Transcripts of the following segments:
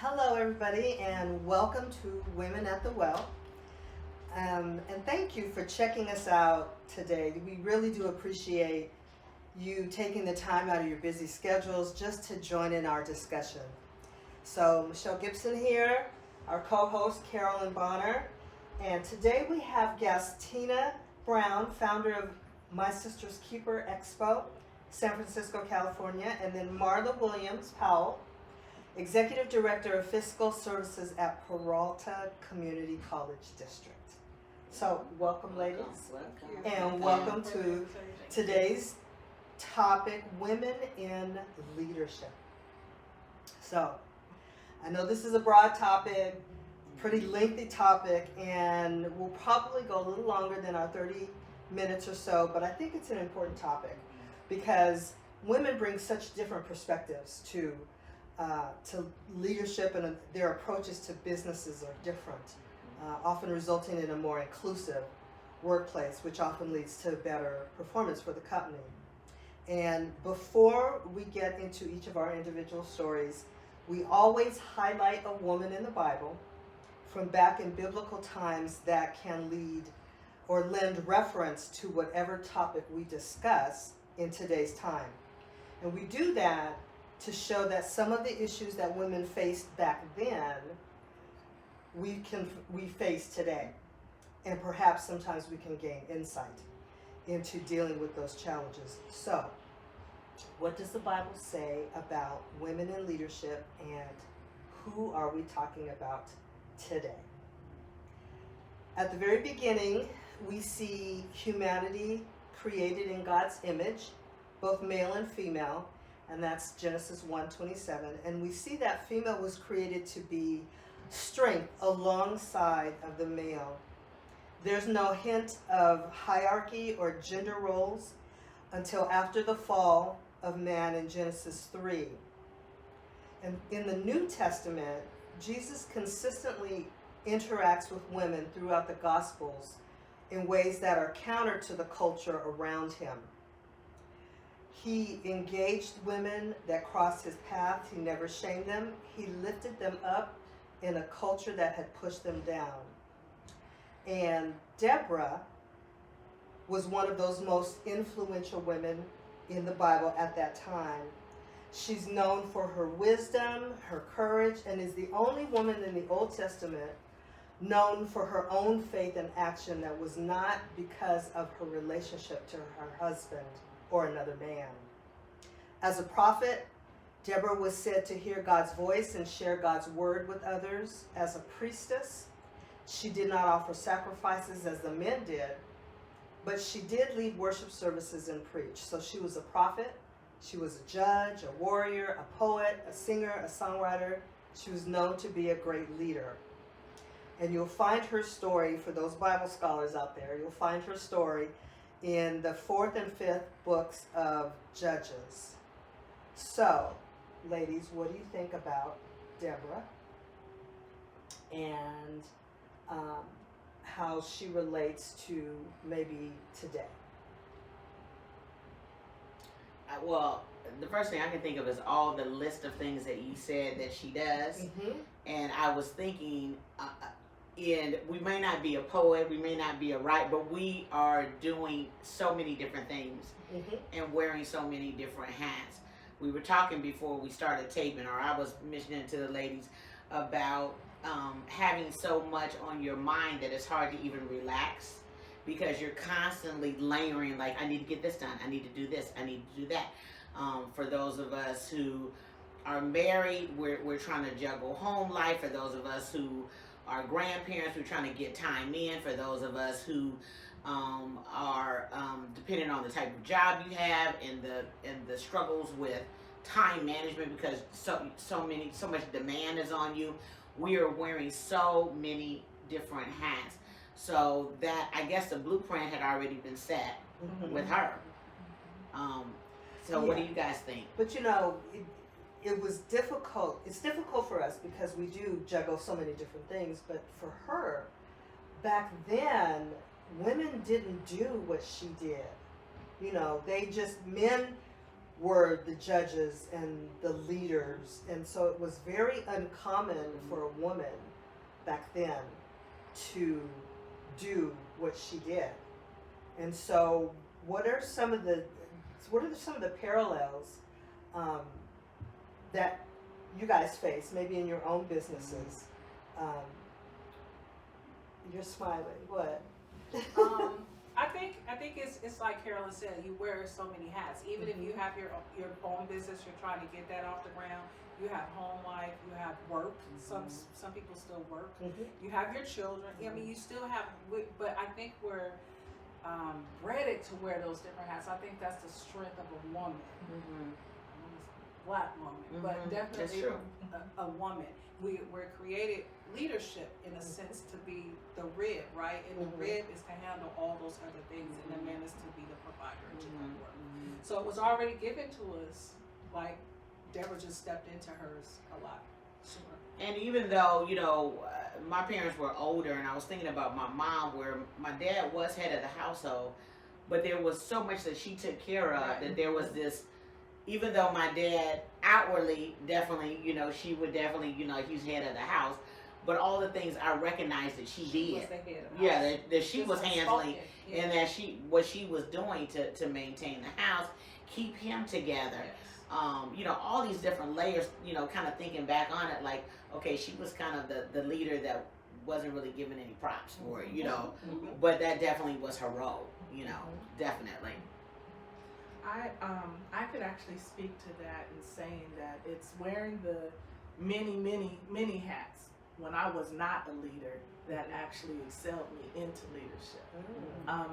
Hello, everybody, and welcome to Women at the Well. And thank you for checking us out today. We really do appreciate you taking the time out of your busy schedules just to join in our discussion. So, Michelle Gibson here, our co-host Carolyn Bonner, and today we have guest Tina Brown, founder of My Sister's Keeper Expo, San Francisco, California, and then Marla Williams Powell, Executive Director of Fiscal Services at Peralta Community College District. So, welcome, ladies, and welcome to today's topic, Women in Leadership. So, I know this is a broad topic, pretty lengthy topic, and we'll probably go a little longer than our 30 minutes or so, but I think it's an important topic because women bring such different perspectives to leadership, and their approaches to businesses are different, often resulting in a more inclusive workplace, which often leads to better performance for the company. And before we get into each of our individual stories, we always highlight a woman in the Bible from back in biblical times that can lead or lend reference to whatever topic we discuss in today's time. And we do that to show that some of the issues that women faced back then, we face today. And perhaps sometimes we can gain insight into dealing with those challenges. So, what does the Bible say about women in leadership, and who are we talking about today? At the very beginning, we see humanity created in God's image, both male and female, and that's Genesis 1:27. And we see that female was created to be strength alongside of the male. There's no hint of hierarchy or gender roles until after the fall of man in Genesis 3. And in the New Testament, Jesus consistently interacts with women throughout the Gospels in ways that are counter to the culture around him. He engaged women that crossed his path. He never shamed them. He lifted them up in a culture that had pushed them down. And Deborah was one of those most influential women in the Bible at that time. She's known for her wisdom, her courage, and is the only woman in the Old Testament known for her own faith and action that was not because of her relationship to her husband or another man. As a prophet, Deborah was said to hear God's voice and share God's word with others. As a priestess, she did not offer sacrifices as the men did, but she did lead worship services and preach. So she was a prophet, she was a judge, a warrior, a poet, a singer, a songwriter. She was known to be a great leader. And you'll find her story, for those Bible scholars out there, you'll find her story in the 4th and 5th books of Judges. So, ladies, what do you think about Deborah and how she relates to maybe today? Well, the first thing I can think of is all the list of things that you said that she does. Mm-hmm. And I was thinking, and we may not be a poet, we may not be a writer, but we are doing so many different things and wearing so many different hats. We were talking before we started taping, or I was mentioning to the ladies about having so much on your mind that it's hard to even relax because you're constantly layering, like, I need to get this done, I need to do this, I need to do that. For those of us who are married, we're trying to juggle home life. For those of us who are grandparents, we're trying to get time in. For those of us who are depending on the type of job you have and the struggles with time management, because so much demand is on you. We are wearing so many different hats. So that, I guess, the blueprint had already been set with her. What do you guys think? But you know, it was difficult. It's difficult for us because we do juggle so many different things. But for her, back then, women didn't do what she did. You know, men were the judges and the leaders, and so it was very uncommon for a woman back then to do what she did. And so what are some of the parallels that you guys face, maybe in your own businesses? You're smiling. What? I think it's like Carolyn said. You wear so many hats. Even if you have your own business, you're trying to get that off the ground. You have home life. You have work. Some people still work. You have your children. I mean, you still have. But I think we're bred to wear those different hats. I think that's the strength of a woman. Black woman, but definitely a woman. We're created leadership in a sense to be the rib, right? And the rib is to handle all those other things, and the man is to be the provider and to do work. So it was already given to us. Like Deborah just stepped into hers a lot sooner. And even though, you know, my parents were older, and I was thinking about my mom, where my dad was head of the household, but there was so much that she took care of that there was this. Even though my dad outwardly definitely, you know, she would definitely, you know, he's head of the house, but all the things I recognized that she did, Was the head of the house. that she was handling, Yeah. and that what she was doing to maintain the house, keep him together. Yes. You know, all these different layers, you know, kind of thinking back on it, like, okay, she was kind of the leader that wasn't really given any props for it, you know, but that definitely was her role, you know, definitely. I could actually speak to that in saying that it's wearing the many hats when I was not a leader that actually excelled me into leadership.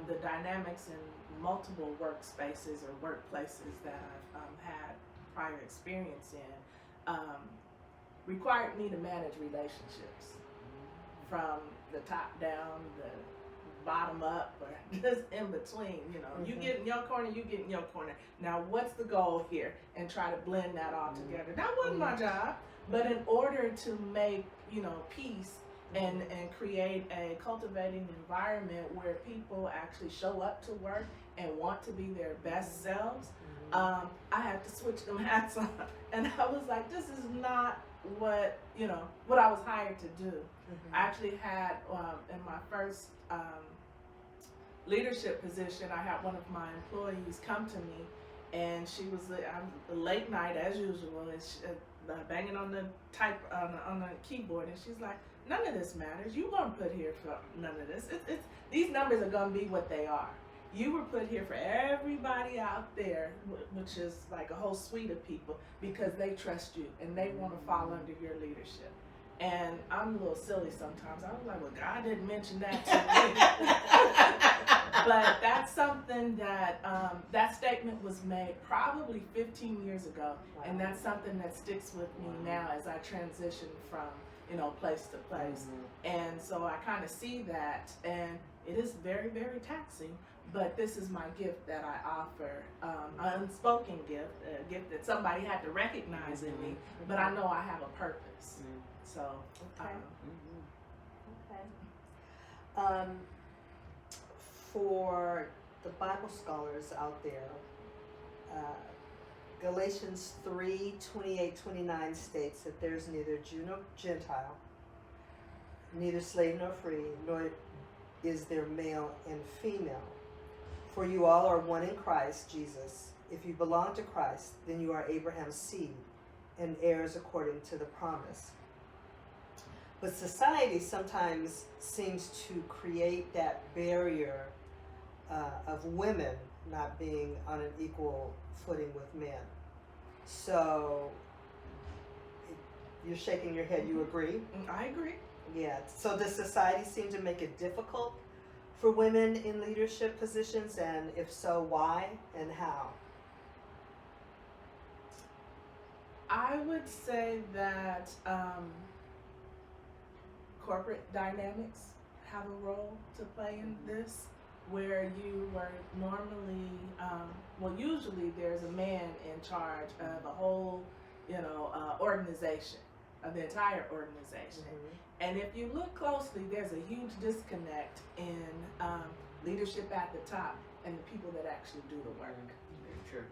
The dynamics in multiple workspaces or workplaces that I've had prior experience in required me to manage relationships from the top down, the bottom up, or just in between. You know, you get in your corner, you get in your corner. Now, what's the goal here? And try to blend that all together. That wasn't my job, but in order to make, you know, peace and create a cultivating environment where people actually show up to work and want to be their best selves, I had to switch them hats on. And I was like, this is not what, you know, what I was hired to do. I actually had, in my first leadership position, I had one of my employees come to me, and she was late night as usual, and she, banging on the on the keyboard, and she's like, none of this matters. You weren't put here for none of this. It's these numbers are gonna be what they are. You were put here for everybody out there, which is like a whole suite of people, because they trust you and they want to fall under your leadership. And I'm a little silly sometimes. I was like, well, God didn't mention that to me. But that's something that, that statement was made probably 15 years ago. And that's something that sticks with me now as I transition from, you know, place to place. And so I kind of see that, and it is very, very taxing. But this is my gift that I offer, an unspoken gift, a gift that somebody had to recognize in me, but I know I have a purpose. So, for the Bible scholars out there, Galatians 3:28-29 states that there's neither Jew nor Gentile, neither slave nor free, nor is there male and female. For you all are one in Christ Jesus. If you belong to Christ, then you are Abraham's seed and heirs according to the promise. But society sometimes seems to create that barrier of women not being on an equal footing with men. So, you're shaking your head, you agree? I agree. Yeah, so does society seem to make it difficult for women in leadership positions, and if so, why and how? I would say that corporate dynamics have a role to play in this, where you were normally, usually there's a man in charge of a whole, organization, of the entire organization. And if you look closely, there's a huge disconnect in leadership at the top and the people that actually do the work. Very true.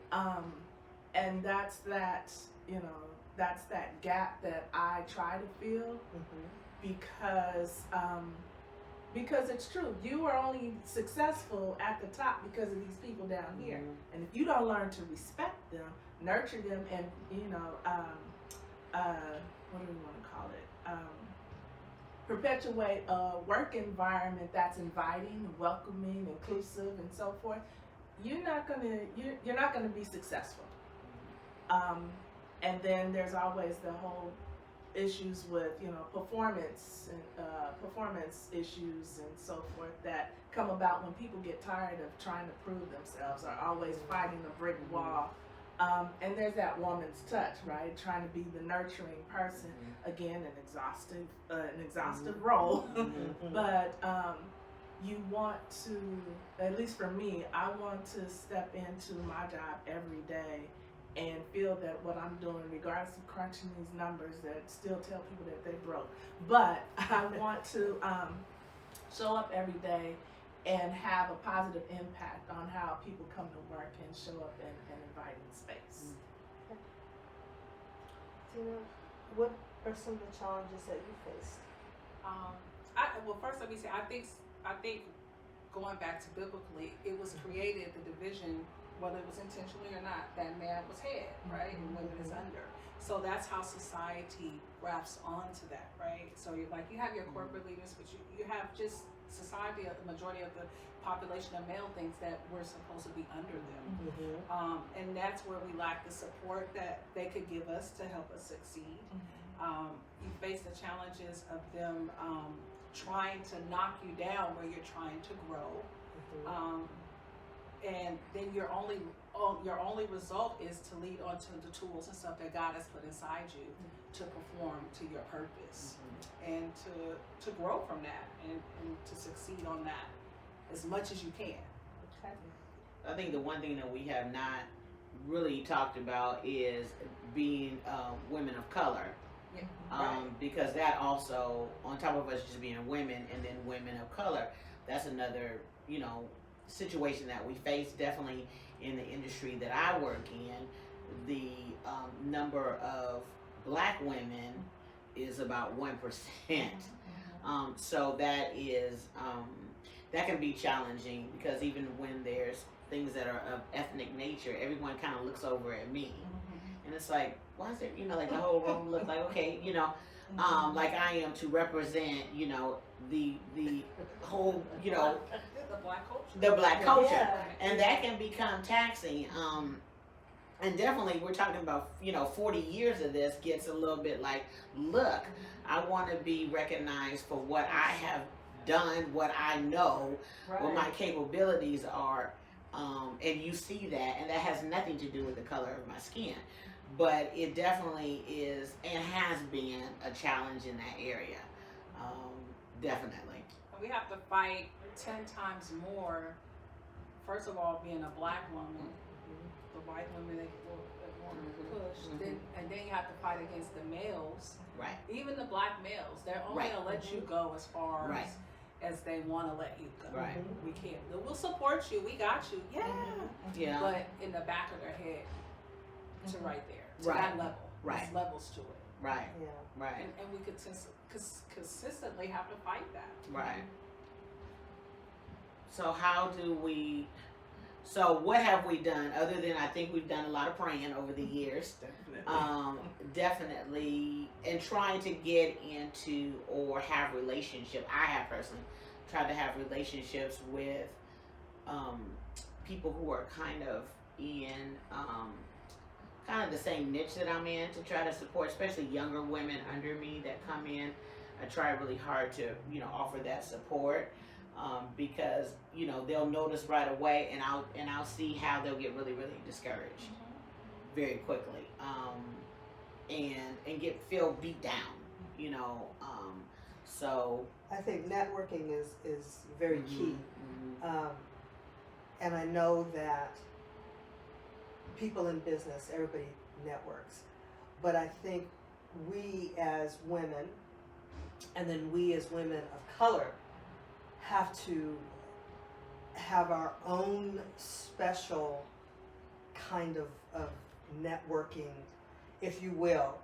and that's that, you know, that's that gap that I try to fill, because it's true. You are only successful at the top because of these people down here, and if you don't learn to respect them, nurture them, and you know, what do we want to call it? Perpetuate a work environment that's inviting, welcoming, inclusive, and so forth. You're not gonna be successful. And then there's always the whole issues with, you know, performance issues and so forth that come about when people get tired of trying to prove themselves, or always fighting a brick wall. And there's that woman's touch, right? Trying to be the nurturing person. Again, an exhaustive role. But you want to, at least for me, I want to step into my job every day and feel that what I'm doing, regardless of crunching these numbers that still tell people that they broke, but I want to show up every day and have a positive impact on how people come to work and show up in an inviting space. Tina, what are some of the challenges that you faced? Well, first let me say, I think going back to biblically, it was created, the division, whether it was intentionally or not, that man was head, right, and women is under. So that's how society wraps onto that, right? So you have your corporate leaders, but you have just society, the majority of the population of male thinks that we're supposed to be under them. And that's where we lack the support that they could give us to help us succeed. You face the challenges of them trying to knock you down where you're trying to grow. And then your only result is to lead onto the tools and stuff that God has put inside you to perform to your purpose and to grow from that and to succeed on that as much as you can. Okay. I think the one thing that we have not really talked about is being women of color. Because that also, on top of us just being women and then women of color, that's another, you know, situation that we face. Definitely in the industry that I work in, the number of black women is about 1%. So that is that can be challenging, because even when there's things that are of ethnic nature, everyone kind of looks over at me, and it's like, why is it, you know, like the whole room looks like, okay, you know, like I am to represent, you know, the whole, you know, the black culture, and that can become taxing. And definitely, we're talking about, you know, 40 years of this gets a little bit like, look, I want to be recognized for what I have done, what I know, what my capabilities are, and you see that, and that has nothing to do with the color of my skin, but it definitely is and has been a challenge in that area, definitely. We have to fight 10 times more. First of all, being a black woman, the white women they want to push, and then you have to fight against the males. Right. Even the black males, they're only gonna let you go as far as they want to let you go. Right. We can't. We'll support you. We got you. Yeah. But in the back of their head, to right there, to that level. There's levels to it. Right. Yeah. Right. And we could consistently have to fight that. Right. So so what have we done other than, I think we've done a lot of praying over the years. Definitely, and trying to get into or have relationship. I have personally tried to have relationships with people who are kind of in kind of the same niche that I'm in, to try to support, especially younger women under me that come in. I try really hard to, you know, offer that support, because, you know, they'll notice right away, and I'll see how they'll get really, really discouraged very quickly, and feel beat down, you know. So I think networking is very key, and I know that people in business, everybody networks, but I think we as women, and then we as women of color, have to have our own special kind of networking, if you will,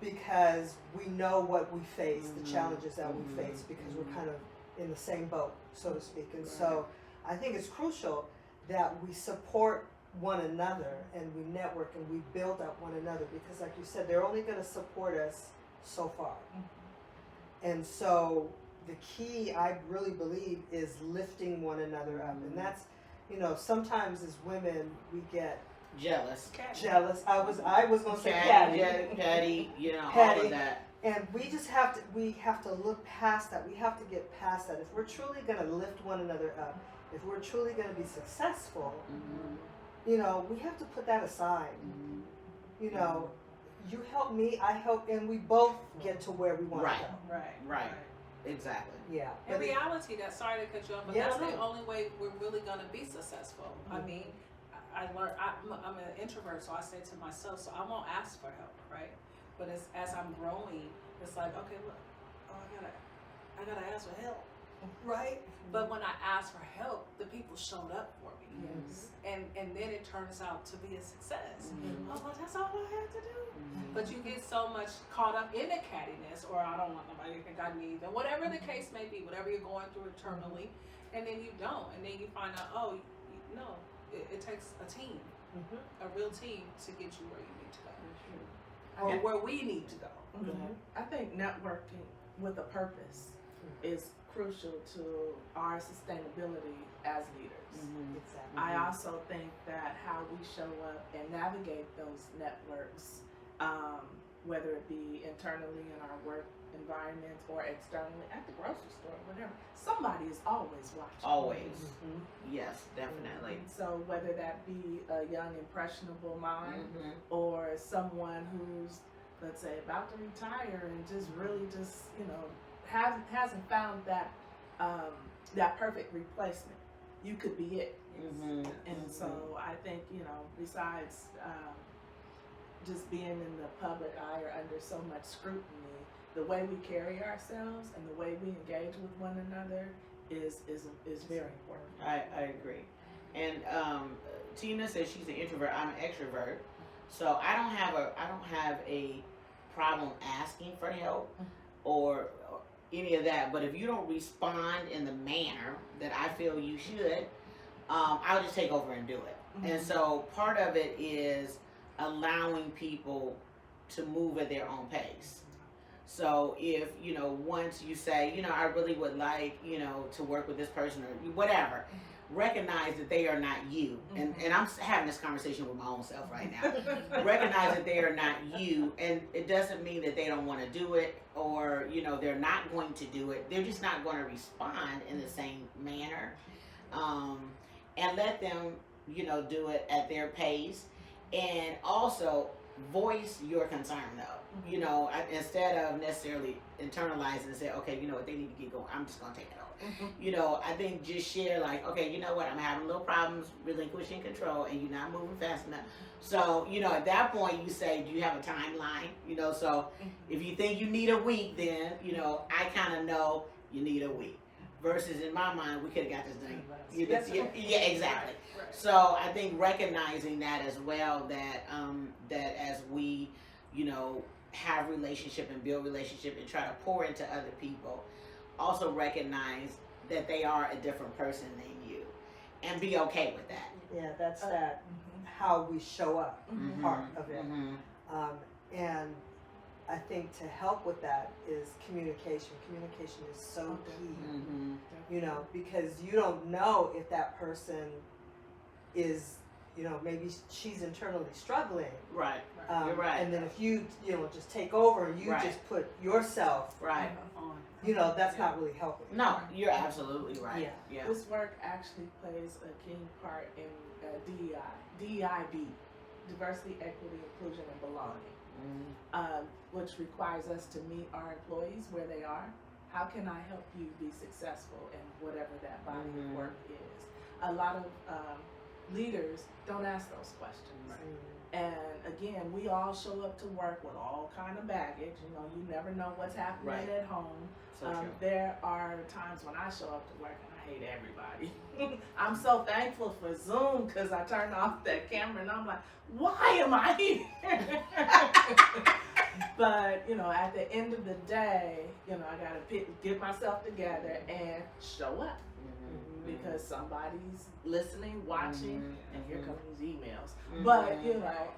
because we know what we face, the challenges that we face, because we're kind of in the same boat, so to speak. And so I think it's crucial that we support one another and we network and we build up one another, because like you said, they're only going to support us so far. And so the key, I really believe, is lifting one another up. And that's, you know, sometimes as women we get jealous. Jealous. I was going to say catty. Petty, you know, Petty. all of that. And we just have to look past that. We have to get past that. If we're truly going to lift one another up, if we're truly going to be successful, you know, we have to put that aside. You know, you help me, I help, and we both get to where we want to go. Right. Exactly. Yeah. In reality, sorry to cut you off, but Yeah, that's no. the only way we're really gonna be successful. I mean, I learned. I'm an introvert, so I say to myself, so I won't ask for help, right? But as I'm growing, it's like, okay, look, I gotta ask for help, right? But when I asked for help, the people showed up for me, and then it turns out to be a success. Oh, well, that's all I had to do. But you get so much caught up in the cattiness, or I don't want nobody to think I need them, whatever the case may be, whatever you're going through internally, and then you don't, and then you find out, oh, no, it takes a team, a real team to get you where you need to go, or where we need to go. I think networking with a purpose is crucial to our sustainability as leaders. Exactly. I also think that how we show up and navigate those networks, whether it be internally in our work environment or externally at the grocery store, whatever, somebody is always watching. Always. Yes, definitely. So whether that be a young impressionable mind or someone who's, let's say, about to retire and just really just, you know, hasn't found that that perfect replacement, you could be it. And so I think, you know, besides just being in the public eye or under so much scrutiny, the way we carry ourselves and the way we engage with one another is very important. I agree. And Tina says she's an introvert. I'm an extrovert, so I don't have a problem asking for help or any of that. But if you don't respond in the manner that I feel you should, I'll just take over and do it. And so part of it is allowing people to move at their own pace. So if, you know, once you say, you know, I really would like, you know, to work with this person or whatever, recognize that they are not you. And I'm having this conversation with my own self right now. Recognize that they are not you, and it doesn't mean that they don't want to do it or, you know, they're not going to do it. They're just not going to respond in the same manner. And let them, you know, do it at their pace. And also voice your concern though. You know, instead of necessarily internalizing and say, okay, you know what, they need to get going, I'm just going to take it over. You know, I think just share like, okay, you know what, I'm having little problems relinquishing control and you're not moving fast enough. So, you know, at that point you say, do you have a timeline? You know, so if you think you need a week, then, you know, I kind of know you need a week. Versus in my mind, we could have got this done. Yeah, exactly. Right. So I think recognizing that as well, that that as we, you know, have relationship and build relationship and try to pour into other people, also recognize that they are a different person than you, and be okay with that. Yeah, that's that how we show up part of it. And I think to help with that is communication. Communication is so key, you know, because you don't know if that person is, you know, maybe she's internally struggling. Right. You're right. And then if you know, just take over and you just put yourself, on, you know, that's not really helping. No, you're absolutely right. Yeah. This work actually plays a key part in DEIB, diversity, equity, inclusion, and belonging. Which requires us to meet our employees where they are. How can I help you be successful in whatever that body of work is? A lot of leaders don't ask those questions. And again, we all show up to work with all kind of baggage. You know, you never know what's happening at home. So true. There are times when I show up to work and I hate everybody. I'm so thankful for Zoom because I turned off that camera and I'm like, why am I here? But, you know, at the end of the day, you know, I got to get myself together and show up. Because somebody's listening, watching, and here come these emails. But you know,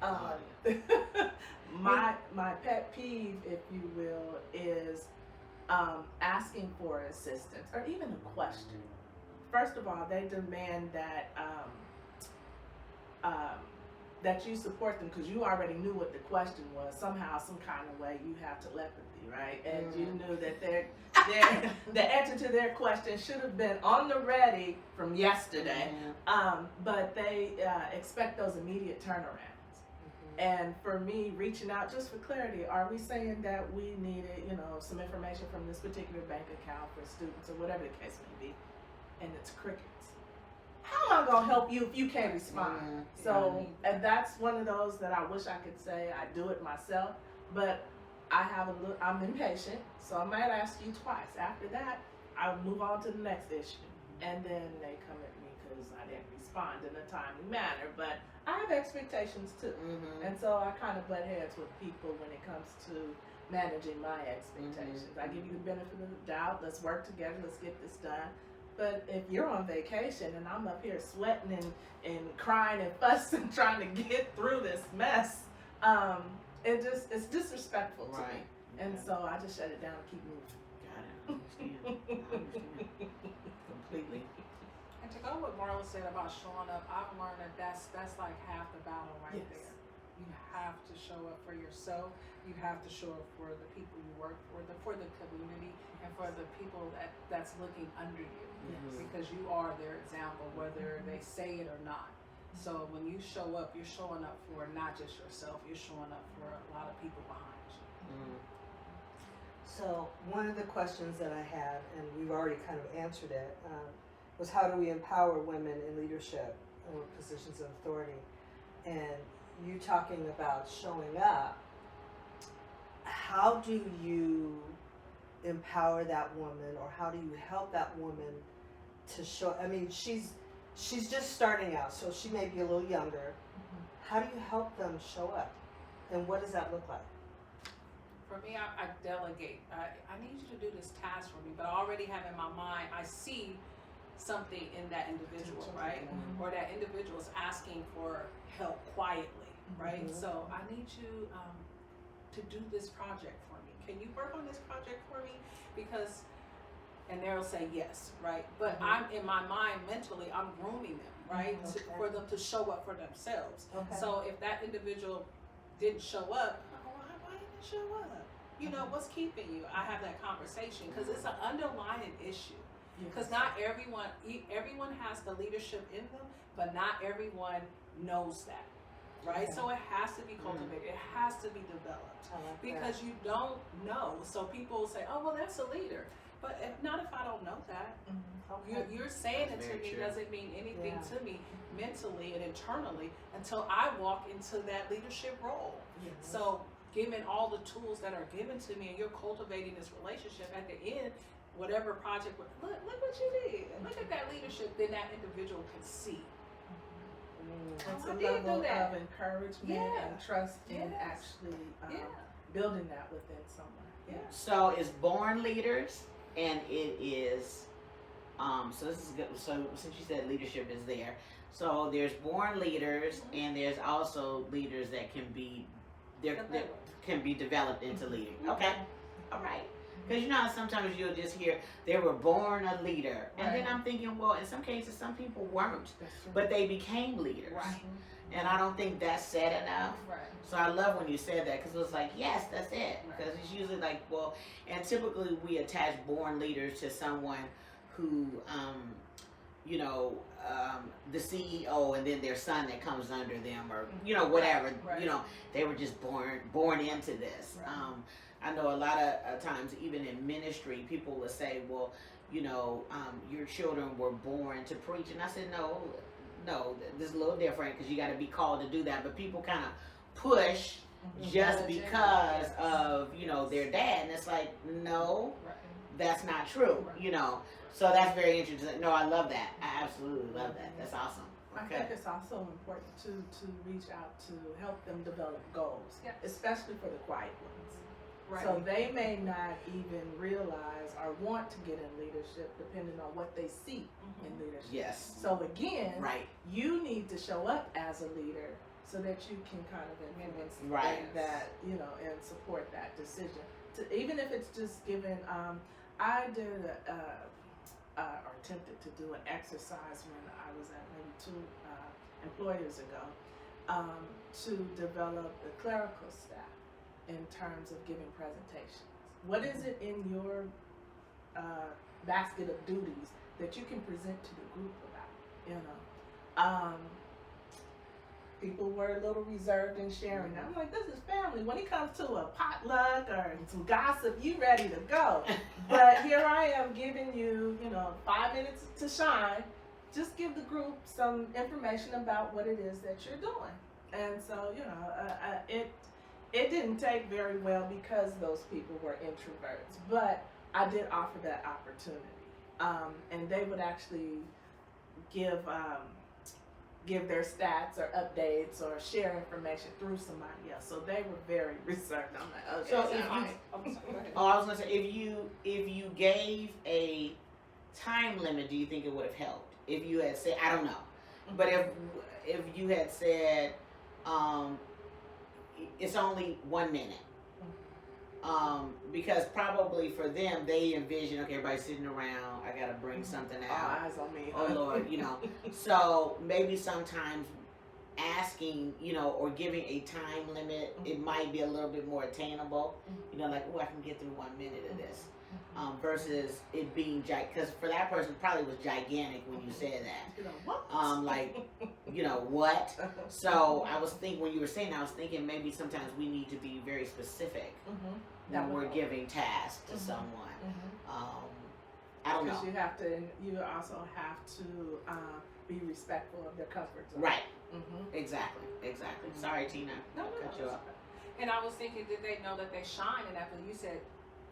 my pet peeve, if you will, is asking for assistance or even a question. First of all, they demand that that you support them because you already knew what the question was. Somehow, some kind of way, you have telepathy, right? And you knew that the answer to their question should have been on the ready from yesterday. But they expect those immediate turnarounds. And for me, reaching out just for clarity, are we saying that we needed, you know, some information from this particular bank account for students or whatever the case may be, and it's crickets? How am I gonna help you if you can't respond? So, and that's one of those that I wish I could say I do it myself, but I'm impatient, so I might ask you twice. After that, I'll move on to the next issue, and then they come at me because I didn't respond in a timely manner. But I have expectations too, and so I kind of butt heads with people when it comes to managing my expectations. I give you the benefit of the doubt. Let's work together. Let's get this done. But if you're on vacation and I'm up here sweating and crying and fussing trying to get through this mess, it's disrespectful to me. And so I just shut it down and keep moving. Got it. I understand. Completely. And to go what Marla said about showing up, I've learned that that's like half the battle right there. You have to show up for yourself. You have to show up for the people you work for the community, and for the people that's looking under you. Because you are their example, whether they say it or not. So when you show up, you're showing up for not just yourself, you're showing up for a lot of people behind you. So one of the questions that I had, and we've already kind of answered it, was how do we empower women in leadership or positions of authority? And you talking about showing up, how do you empower that woman, or how do you help that woman to show? I mean, she's just starting out, so she may be a little younger. How do you help them show up, and what does that look like? For me, I delegate. I need you to do this task for me, but I already have in my mind, I see something in that individual, right? Or that individual is asking for help quietly, right? So I need you to do this project for me. Can you work on this project for me? Because, and they'll say yes, right? But I'm in my mind mentally, I'm grooming them, right? For them to show up for themselves. So if that individual didn't show up, why didn't you show up? You know, what's keeping you? I have that conversation because it's an underlying issue. Because not everyone has the leadership in them, but not everyone knows that, right? So it has to be cultivated. It has to be developed because you don't know. So people say, "Oh, well, that's a leader," but not if I don't know that. You're saying it to me doesn't mean anything to me mentally and internally until I walk into that leadership role. So given all the tools that are given to me, and you're cultivating this relationship, at the end, whatever project, look what you did, and look at that leadership, then that individual can see. It's a level of encouragement and trust in actually building that within someone. So it's born leaders, and it is, so this is good. So since you said leadership is there, so there's born leaders, and there's also leaders that can be, can be developed into leading. Okay, all right. Because you know how sometimes you'll just hear they were born a leader, and then I'm thinking, well, in some cases, some people weren't, but they became leaders, and I don't think that's said enough. So I love when you said that, because it was like, yes, that's it. Because it's usually like, well, and typically we attach born leaders to someone who, you know, the CEO, and then their son that comes under them, or you know, whatever. You know, they were just born into this. I know a lot of times, even in ministry, people will say, well, you know, your children were born to preach. And I said, no, this is a little different, because you got to be called to do that. But people kind of push just because of, you know, their dad. And it's like, no, that's not true, you know. So that's very interesting. No, I love that. I absolutely love that. That's awesome. I Okay. think it's also important to reach out to help them develop goals, Yeah. especially for the quiet ones. Right. So they may not even realize or want to get in leadership depending on what they see in leadership. Yes. So again, Right. you need to show up as a leader so that you can kind of influence Right. that, you know, and support that decision. Even if it's just given, I did or attempted to do an exercise when I was at maybe 2 employers ago, to develop the clerical staff in terms of giving presentations. What is it in your basket of duties that you can present to the group about? You know, people were a little reserved in sharing. I'm like, this is family. When it comes to a potluck or some gossip, you ready to go. But here I am giving you, you know, 5 minutes to shine. Just give the group some information about what it is that you're doing. And so, you know, it didn't take very well because those people were introverts. But I did offer that opportunity. And they would actually give their stats or updates or share information through somebody else. So they were very reserved. I'm like, okay. So so if you, I'm sorry, go ahead. I was gonna say, if you gave a time limit, do you think it would have helped? If you had said, I don't know, but if you had said, it's only 1 minute. Because probably for them, they envision, okay, everybody's sitting around, I gotta bring something all out. eyes on me. Oh Lord, you know. So maybe sometimes asking, you know, or giving a time limit, it might be a little bit more attainable. You know, like, oh, I can get through 1 minute of this. Versus it being because for that person it probably was gigantic when you said that. You know, what? Like, you know, what? So I was thinking, when you were saying that, I was thinking maybe sometimes we need to be very specific when we're giving tasks to someone. I don't know. Because you also have to be respectful of their comfort zone. Right. Exactly. Sorry, Tina. No, Cut you off. And I was thinking, did they know that they shine in that? But you said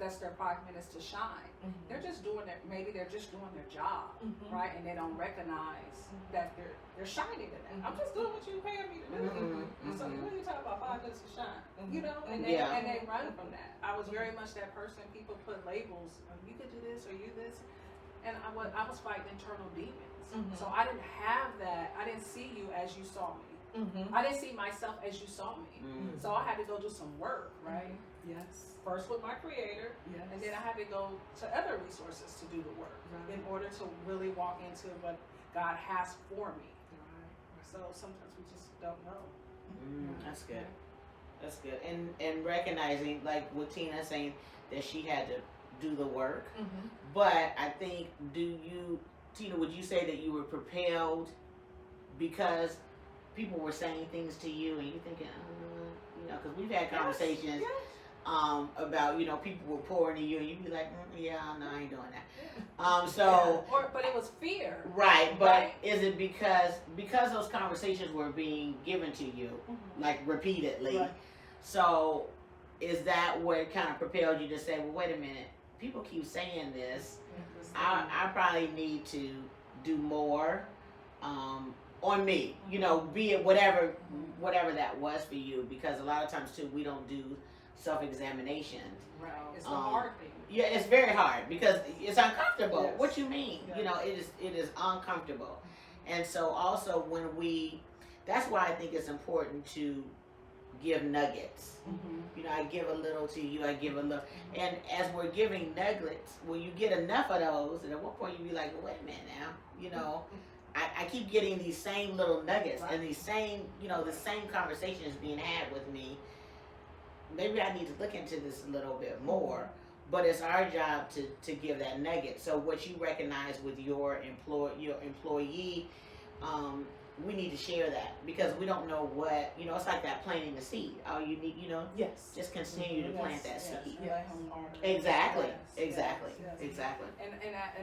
that's their 5 minutes to shine. They're just doing maybe they're just doing their job, right? And they don't recognize that they're shining in that. I'm just doing what you paying me to do. So when you talk about 5 minutes to shine, you know, and they run from that. I was very much that person. People put labels. You could do this or you this, and I was fighting internal demons. So I didn't have that. I didn't see you as you saw me. I didn't see myself as you saw me. So I had to go do some work, right? Yes. First with my creator, Yes. and then I had to go to other resources to do the work in order to really walk into what God has for me. So sometimes we just don't know. That's good. That's good. And recognizing, like what Tina saying, that she had to do the work. But I think, Tina, would you say that you were propelled because people were saying things to you and you thinking, you know, because we've had conversations about, you know, people were pouring to you and you'd be like, yeah, no, I ain't doing that. But it was fear. Right, but is it because those conversations were being given to you, like repeatedly? Right. So is that what kind of propelled you to say, well, wait a minute, people keep saying this. I probably need to do more on me, you know, be it whatever that was for you, because a lot of times too, we don't do self-examination. Right. It's the hard thing. Yeah, it's very hard because it's uncomfortable. Yes. What you mean? Yes. You know, it is uncomfortable. And so also that's why I think it's important to give nuggets. You know, I give a little to you, I give a little. And as we're giving nuggets, when you get enough of those, and at one point you be like, well, wait a minute now, you know, I keep getting these same little nuggets and these same, you know, the same conversations being had with me. Maybe I need to look into this a little bit more, but it's our job to give that nugget. So what you recognize with your employee, we need to share that, because we don't know what, you know, it's like that planting the seed. All you need, you know, just continue to plant that seed. Exactly. And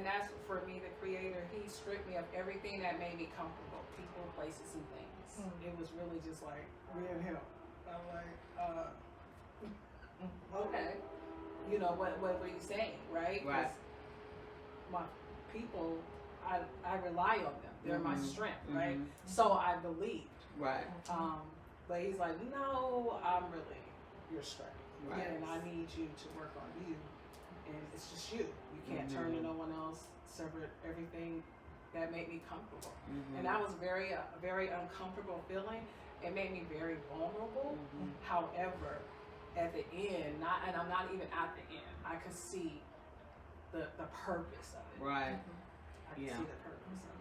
that's for me, the creator. He stripped me of everything that made me comfortable, people, places, and things. It was really just like, real help. I'm like, okay, you know what were you saying, right? Right. My people, I rely on them. They're my strength, right? Mhm. So I believed. Right. But he's like, no, I'm really your strength. Right. And I need you to work on you. And it's just you. You can't turn to no one else, sever everything that made me comfortable. And that was a very uncomfortable feeling. It made me very vulnerable. However, at the end, and I'm not even at the end, I could see the purpose of it. Right. I could see the purpose of it.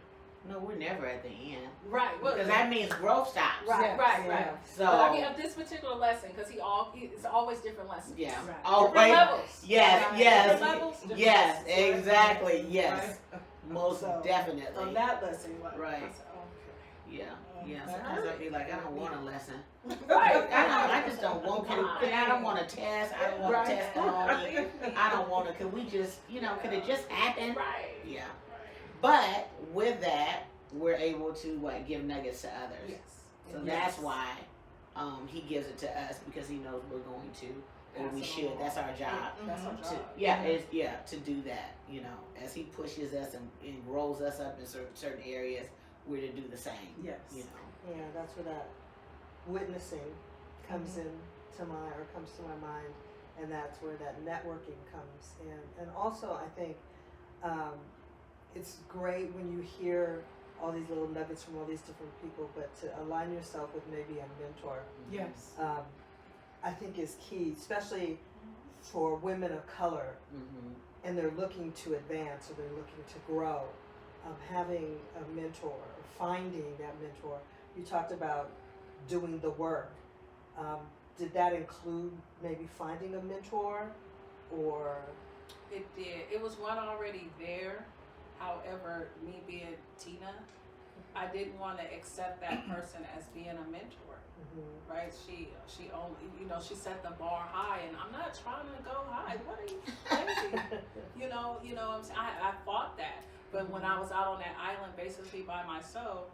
No, we're never at the end. Right. Well, Because that means growth stops. Right. So. But I mean, of this particular lesson, because it's always different lessons. Yeah. Right. Oh, Different wait. levels. Yes. Right. Yes. Different levels. Different Yes. lessons, right? Exactly. Yes. Right? Most So, definitely. On that lesson, like, Right. I said, okay. Yeah. Yeah. Sometimes I'll be like, I don't want a lesson. Right. I just don't want to. I don't want to test. I don't want Right. to testimony. I don't want to. Could we just, could it just happen? Right. Yeah. But with that, we're able to give nuggets to others. Yes. So Yes. that's why he gives it to us, because he knows we're going to, or we Pass it should. along. That's our job. That's our To, job. to do that. As he pushes us and grows us up in certain areas, we're to do the same. Yes. Yeah, that's where that witnessing comes in to comes to my mind, and that's where that networking comes in. And also, I think it's great when you hear all these little nuggets from all these different people, but to align yourself with maybe a mentor, Yes. I think is key, especially for women of color, and they're looking to advance or they're looking to grow. Having a mentor, or finding that mentor. You talked about doing the work. Did that include maybe finding a mentor, or? It did. It was one already there. However, me being Tina, I didn't want to accept that person as being a mentor. Right? She only, she set the bar high, and I'm not trying to go high. What are you crazy? I'm saying? I fought that. But when I was out on that island basically by myself,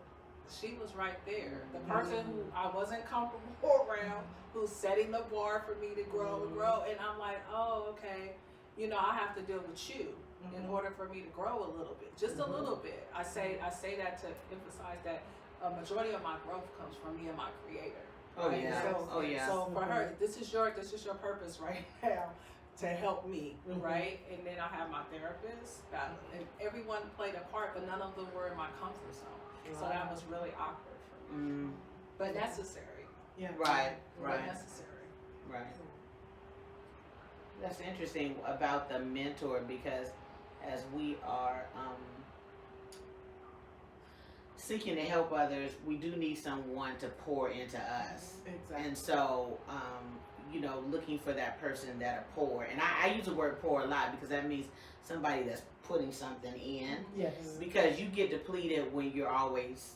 she was right there. The person who I wasn't comfortable around, who's setting the bar for me to grow and grow. And I'm like, oh, okay, I have to deal with you in order for me to grow a little bit, just a little bit. I say that to emphasize that a majority of my growth comes from me and my creator. Oh Right? yeah. So, So for her, this is your purpose right now, to help me, right? And then I have my therapist, and everyone played a part, but none of them were in my comfort zone. So that was really awkward for me, but necessary. Yeah. Right. But necessary. Right. That's interesting about the mentor, because as we are seeking to help others, we do need someone to pour into us. Exactly. And so, looking for that person that'll pour. And I use the word pour a lot, because that means somebody that's putting something in. Yes. Because you get depleted when you're always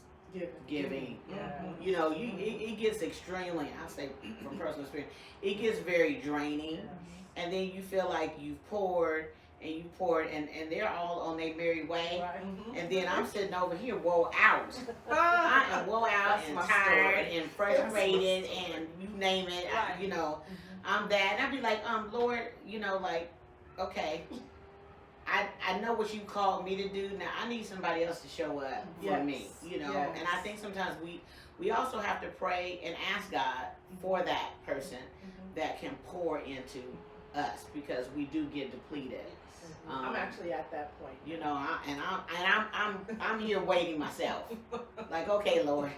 giving. Yeah. It gets extremely, I'll say from personal experience, it gets very draining. And then you feel like you've poured, and they're all on their merry way. Right. And then I'm sitting over here, woe out. I am woe out That's and my tired story. and frustrated and you name it. Right. I'm that. And I'd be like, Lord, okay, I know what you called me to do. Now I need somebody else to show up for me. Yes. And I think sometimes we also have to pray and ask God for that person that can pour into us, because we do get depleted. I'm actually at that point. I'm here waiting myself. Like, okay, Lord,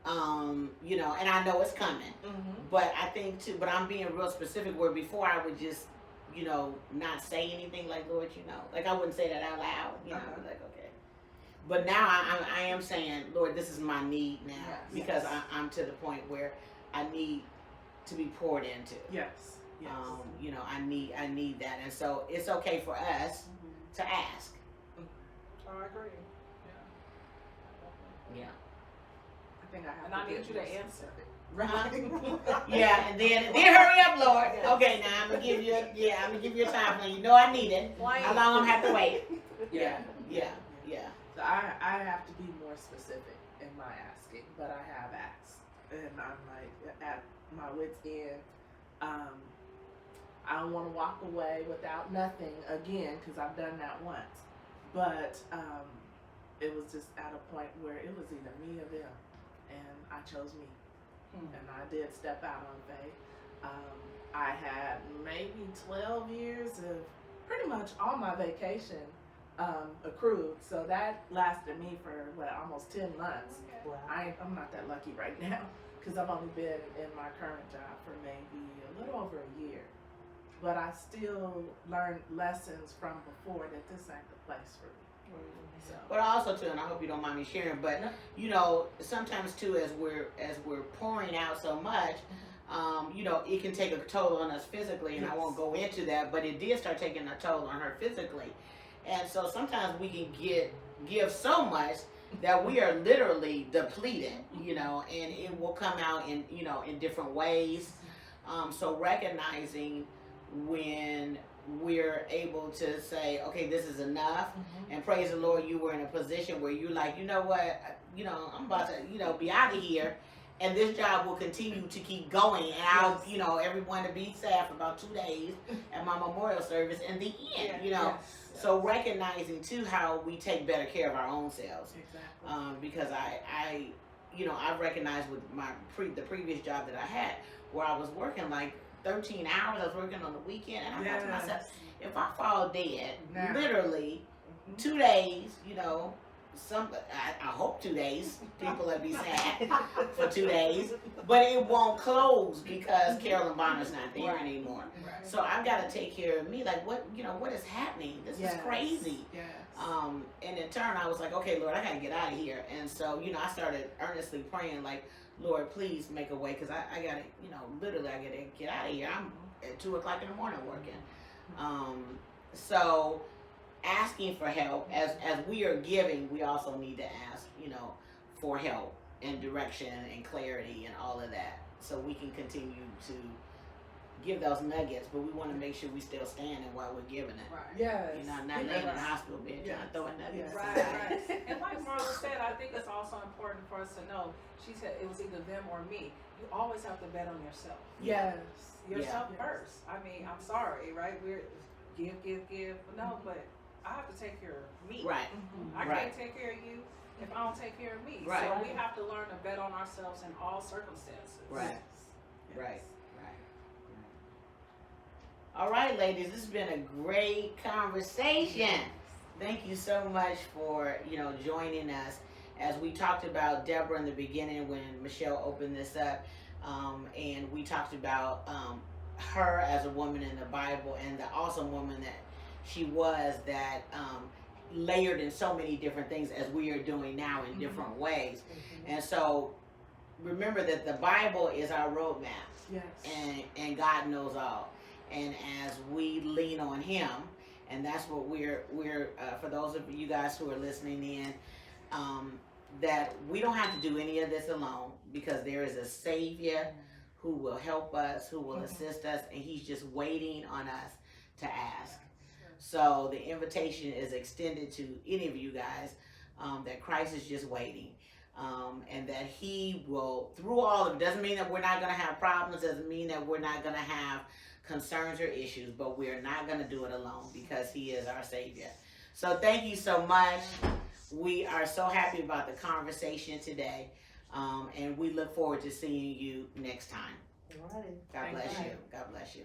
and I know it's coming. But I think too, but I'm being real specific, where before I would just, not say anything, like, Lord, like I wouldn't say that out loud, I'd be like, okay. But now I am saying, Lord, this is my need now, because I'm to the point where I need to be poured into. Yes. Yes. I need that, and so it's okay for us to ask. Oh, I agree. Yeah. I think I have. And I need you to answer. Right. Yeah, and then hurry up, Lord. Okay, now I'm gonna give you a time frame. I need it. How long I'm have to wait? Yeah. So I have to be more specific in my asking, but I have asked, and I'm like at my wit's end. I don't want to walk away without nothing again, because I've done that once. but it was just at a point where it was either me or them, and I chose me. And I did step out on faith. I had maybe 12 years of pretty much all my vacation accrued, so that lasted me for almost 10 months. Wow. I'm not that lucky right now because I've only been in my current job for maybe a little over a year, but I still learned lessons from before that this ain't the place for me. So. But also too, and I hope you don't mind me sharing, but you know, sometimes too, as we're pouring out so much, you know, it can take a toll on us physically, and I won't go into that, but it did start taking a toll on her physically, and so sometimes we can give so much that we are literally depleted, you know, and it will come out in, you know, in different ways. So recognizing when we're able to say, okay, this is enough, and praise the Lord, you were in a position where you're like, you know what, you know, I'm about to, you know, be out of here, and this job will continue to keep going, and I'll, you know, everyone to be sad for about 2 days at my memorial service in the end, you know. So recognizing too how we take better care of our own selves, because I, you know, I've recognized with the previous job that I had, where I was working like 13 hours, I was working on the weekend, and I thought to myself, if I fall dead, literally 2 days, you know, I hope 2 days, people will be sad for 2 days, but it won't close because Carolyn Bonner's not there anymore. So I've got to take care of me. Like, what, you know, what is happening? This is crazy. And in turn, I was like, okay, Lord, I got to get out of here. And so, you know, I started earnestly praying, like, Lord, please make a way, because I got to, you know, literally, I got to get out of here. I'm at 2 o'clock in the morning working. So asking for help, as we are giving, we also need to ask, you know, for help and direction and clarity and all of that, so we can continue to give those nuggets, but we want to make sure we still standing while we're giving it. You know, not laying in the hospital bed trying to throw a nugget. And like Marla said, I think it's also important for us to know, she said it was either them or me. You always have to bet on yourself. Yourself first. I mean, I'm sorry, right? We're give. No, but I have to take care of me. I can't take care of you if I don't take care of me. So we have to learn to bet on ourselves in all circumstances. All right, ladies, this has been a great conversation. Thank you so much for, you know, joining us as we talked about Deborah in the beginning when Michelle opened this up, and we talked about her as a woman in the Bible and the awesome woman that she was, that layered in so many different things as we are doing now in different ways. And so remember that the Bible is our roadmap, and God knows all. And as we lean on Him, and that's what we're for those of you guys who are listening in, that we don't have to do any of this alone, because there is a Savior who will help us, who will assist us, and He's just waiting on us to ask. So the invitation is extended to any of you guys, that Christ is just waiting, and that He will, through all of it, doesn't mean that we're not going to have problems, doesn't mean that we're not going to have concerns or issues, but we're not going to do it alone, because He is our Savior. So thank you so much. We are so happy about the conversation today, and we look forward to seeing you next time. All right. God bless you. God bless you.